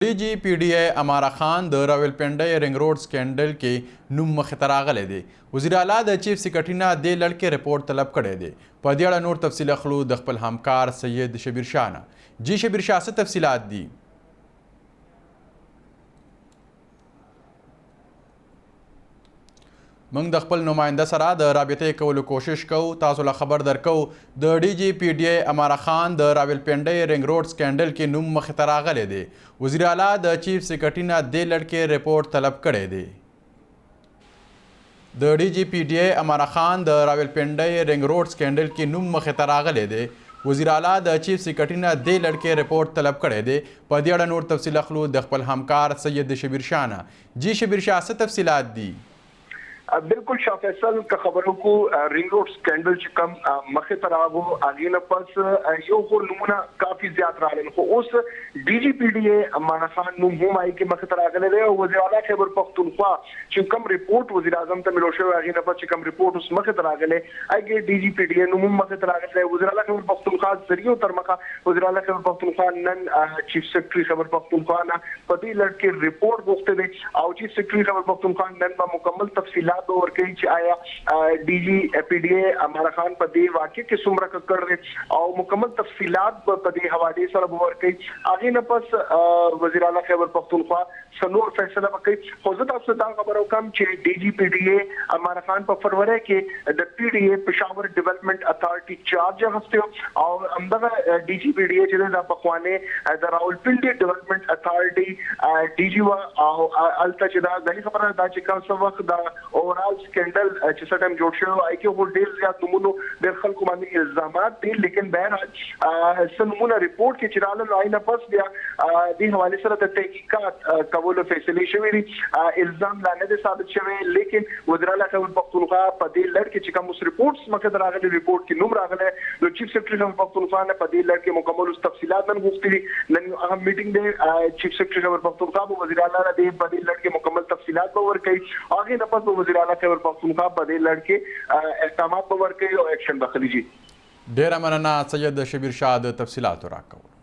DGPDA امارا خان د راولپنډۍ رنګ روډ سکینډل کې نوم مخې ته راغلی دی. وزیر اعلی د چیف سکرټري نه دې لړ کې رپورټ طلب کړی دی. په دې اړه نور تفصیل اخلو د خپل همکار سید شبیر شاه نه. جی شبیر شاه څه تفصیلات دي؟ موږ د خپل نماینده سره د رابطې کولو کوشش کوو. تاسو له خبر درکو د DGPDA امارا خان د راولپنډۍ رنګ روډ سکینډل کې نوم مخې ته راغلی دی. وزیر اعلی د چیف سکرټري نه دې لړ کې رپورټ طلب کړی دی. د DGPDA امارا خان د راولپنډۍ رنګ روډ سکینډل کې نوم مخې ته راغلی دی. وزیر اعلی د چیف سکرټري نه دې لړ کې رپورټ طلب کړی دی. په دې اړه نور تفصیل اخلو د خپل همکار سید شبیر شاه نه. جی شبیر شاه څه تفصیلات دي؟ बिल्कुल शाह फैसल का खबरों को रिंग रोड स्कैंडल कम मखे तरागो आगे न पस यो को नमूना काफी ज्यादा रहा है उस DGPDA अमाना खान नुम आई के मखे तरागले रहे और वज़ीर आला खैबर पख्तूनख्वा चिकम रिपोर्ट वज़ीर आज़म त मिलोशे आगे न पस चिकम रिपोर्ट उस मखे तरागले आगे DGPDA नुम मखे तरागले रहे वज़ीर आला खैबर पख्तूनख्वा जरियो तरमखा वज़ीर आला खैबर पख्तूनख्वा नन चीफ सेक्रेटरी खैबर पख्तूनख्वा ना पति लड़के रिपोर्ट गोफ्ते दे और चीफ सेक्रेटरी खैबर पख्तूनख्वा नन बा मुकम्मल तफसीलात और कई आया DGPDA अमारा खान पदे वाक़े के सुमरा कर रहे और मुकम्मल तफसीलात पदे हवाले सर और कई आगे न पस वज़ीर आला खैबर पख्तूनख्वा सनूर फैसला कई हजरत अफसदा खबरों कम छे DGPDA अमारा खान पर फरवरी के the PDA Peshawar development authority charge हस्ते और अंदर DGPDA जिले दा पकवाने द रावलपिंडी डेवलपमेंट अथॉरिटी DGवा अलता जदा गली खबर दा चिका सब वक्त दा ओवरऑल स्कैंडल जिस टाइम जोड़ शो आई के वो डेल या नमूनो दरखल को माने इल्जामात थे लेकिन बहरहाल सनमूना रिपोर्ट के चिराल आई न पस दिया दी हवाले से तहकीकात कबूल फैसले शवेरी इल्जाम लाने दे साबित शवे लेकिन वज़ीर आला खैबर पख्तूनख्वा पदे लड़के चिकम उस रिपोर्ट्स मकद रागले रिपोर्ट की नुम रागले जो चीफ सेक्रेटरी खैबर पख्तूनख्वा ने पदे लड़के मुकम्मल उस तफसीलात नन गुफ्ती नन अहम मीटिंग दे चीफ सेक्रेटरी खैबर पख्तूनख्वा वज़ीर आला ने दे पदे लड़के मुकम्मल तफसीलात पर कई आगे न पस वज़ीर आला खैबर पख्तूनख्वा पदे लड़के एहकामात पर कई और एक्शन बखली जी ډیره مننه سید شبیر شاه د تفصیلاتو راکولو.